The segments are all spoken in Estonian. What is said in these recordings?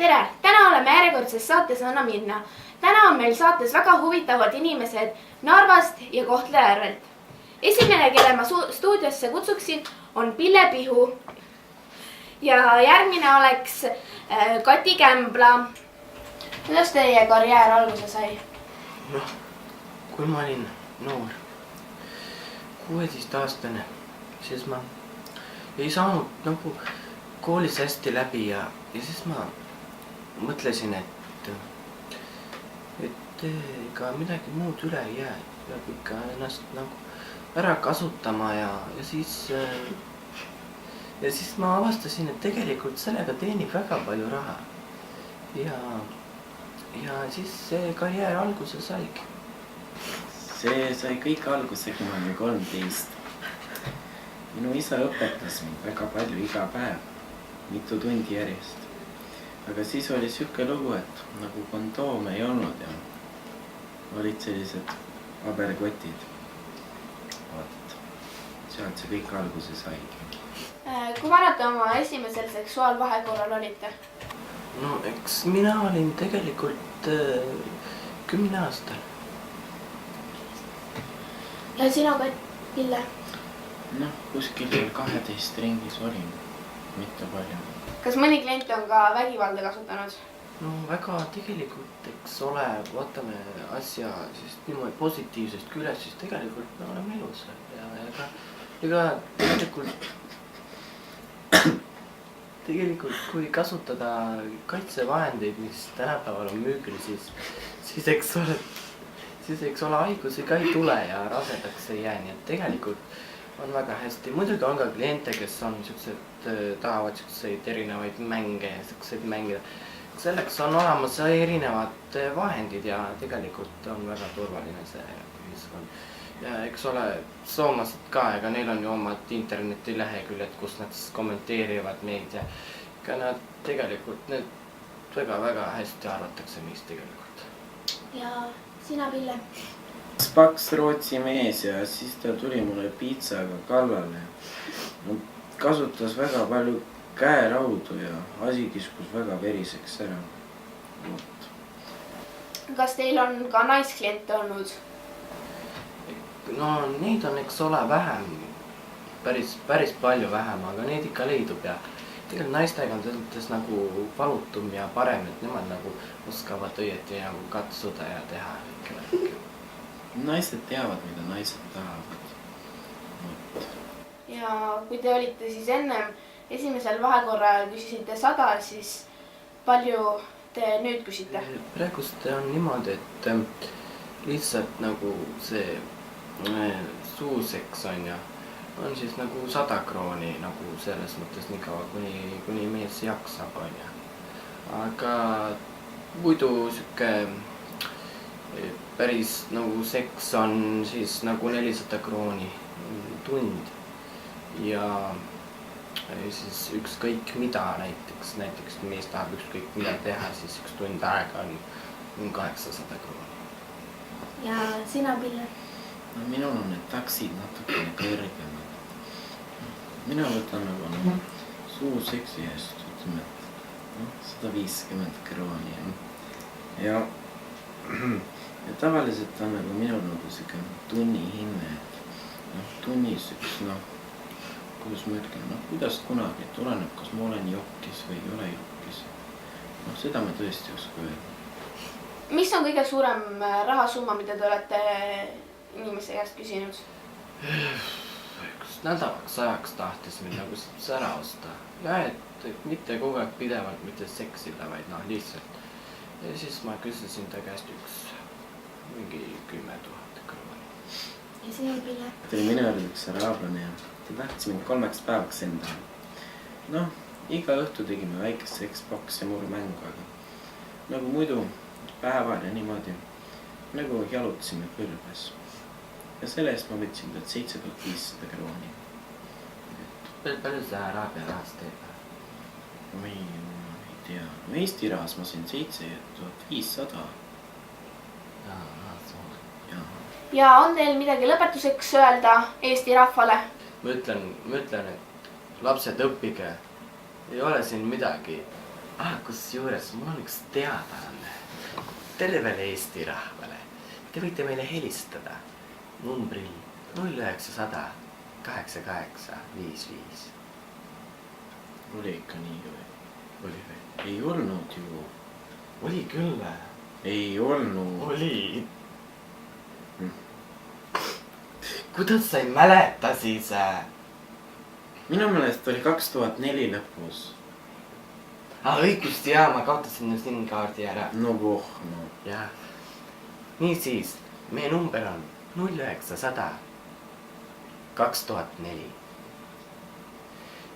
tere! Täna oleme järjekordses saates Anna minna. Täna on meil saates väga huvitavad inimesed Narvast ja Kohtla-Järvelt. Esimene, kelle ma stuudiosse kutsuksin, on Pille Pihu. Ja järgmine oleks Kati Kämbla. Kuidas teie karjäär alguse sai? Kui ma olin noor, 16-aastane, siis ma ei saanud nagu koolis hästi läbi ja siis ma mõtlesin, et ega midagi muud üle ei jää. Peab ikka ennast nagu ära kasutama ja siis ma avastasin, et tegelikult sellega teenib väga palju raha. Ja siis see karjäär alguse saigi. See sai kõik alguse, kui ma olin 13. Minu isa õpetas mind väga palju iga päev, mitu tundi järjest. Aga siis oli siuke lugu, et nagu kondoome ei olnud ja olid sellised paberkotid. Vaat, sealt see kõik alguse saigi. Kui vanad oma esimesel seksuaalvahekorral olite? No eks mina olin tegelikult 10 aastal. Ja sina, Pille? Kuskil 12 ringis olin, mitte palju. Kas mõni klient on ka vägivalda kasutanud? No väga tegelikult, eks ole, vaatame asja siis niimoodi positiivsest küljest, siis tegelikult me oleme ilus. Ja tegelikult kui kasutada kaitsevahendeid, mis tänapäeval on müügil, siis eks ole haigusi ka ei tule ja rasedaks ei jää, nii et tegelikult on väga hästi. Muidugi on ka kliente, kes on tahavad siukseid erinevaid mänge ja siukseid mängida. Selleks on olemas erinevad vahendid ja tegelikult on väga turvaline see ühiskond. Ja eks ole, soomlased ka, ega neil on ju omad internetileheküljed, kus nad kommenteerivad meid ja ka nad tegelikult väga hästi arvatakse meist tegelikult. Ja sina, Pille? Paks Rootsi mees ja siis ta tuli mulle piitsaga kallale. Kasutas väga palju käeraudu ja asi kiskus väga veriseks ära. Kas teil on ka naiskliente olnud? No neid on eks ole vähem, päris palju vähem, aga neid ikka leidub ja tegelikult naistega on tõeldes nagu valutum ja parem, et nemad nagu oskavad õieti nagu katsuda ja teha. Naised teavad, mida naised tahavad. Ja kui te olite siis ennem esimesel vahekorral küsisite 100, siis palju te nüüd küsite? Praegust on niimoodi, et lihtsalt nagu see suuseks on siis nagu 100 krooni nagu selles mõttes nii kaua, kuni mees jaksab on ja. Aga muidu siuke päris nagu seks on siis nagu 400 krooni tund ja siis ükskõik mida näiteks mees tahab ükskõik mida teha, siis üks tund aega on 800 krooni. Ja sina, Pille? Minul on need taksid natukene kõrgemad. Mina võtan nagu suuseksi eest, ütleme, et 150 krooni. Ja tavaliselt on nagu minul nagu siuke tunni hinne, et tunnis üks, kuidas ma ütlen, kuidas kunagi, et oleneb, kas ma olen jokkis või ei ole jokkis. Seda ma tõesti oska öelda. Mis on kõige suurem rahasumma, mida te olete inimese käest küsinud? Üks nädalaks ajaks tahtis mind nagu ära osta. Ja et mitte kogu aeg pidevalt, mitte seksida, vaid lihtsalt. Ja siis ma küsisin ta käest mingi 10 000 krooni. Ja sina, Pille? Tuli minu juurde üks araablane ja ta tahtis mind 3 päevaks endale. Iga õhtu tegime väikest sekspaks ja murmängu, aga nagu muidu päeval ja niimoodi nagu jalutasime kõrbes. Ja selle eest ma võtsin talt 7500 krooni. Palju see araabia rahas teeb? Ma ei tea. Eesti rahas ma sain 7500. Ja on teil midagi lõpetuseks öelda Eesti rahvale? Ma ütlen, et lapsed õppige. Ei ole siin midagi Kusjuures mul on üks teadaanne tervele Eesti rahvale. Te võite meile helistada numbril 0900 88 55. Oli ikka nii või? Oli või? Ei olnud ju. Oli küll või? Ei olnud. Oli. Kuidas sa ei mäleta siis? Minu meelest oli 2004 lõpus. Õigust, jaa, ma kaotasin SIM-kaardi ära. No voh, no. Jah. Niisiis, meie number on 0900 2004.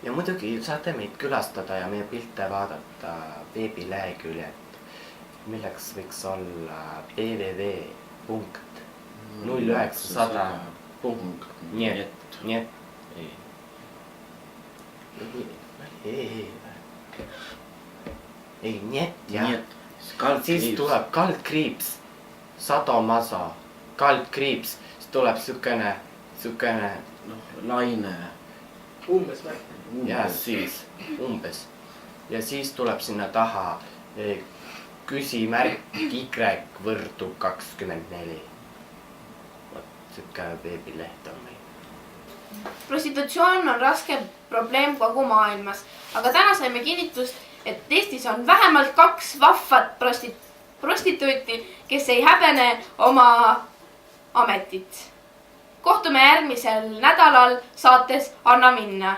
Ja muidugi saate meid külastada ja meie pilte vaadata veebileheküljed, milleks võiks olla www.0900. Ei, niet, jah. Siis tuleb kaldkriips, sadomaso, kaldkriips, siis tuleb sükene, Laine. Umbes või? ja siis umbes. Ja siis tuleb sinna taha küsimärk Y võrdu 24. Vot sükke veebileht on meil. Prostitutsioon on raske probleem kogu maailmas, aga täna saime kinnitust, et Eestis on vähemalt 2 vahvat prostituuti, kes ei häbene oma ametit. Kohtume järgmisel nädalal saates Anna minna.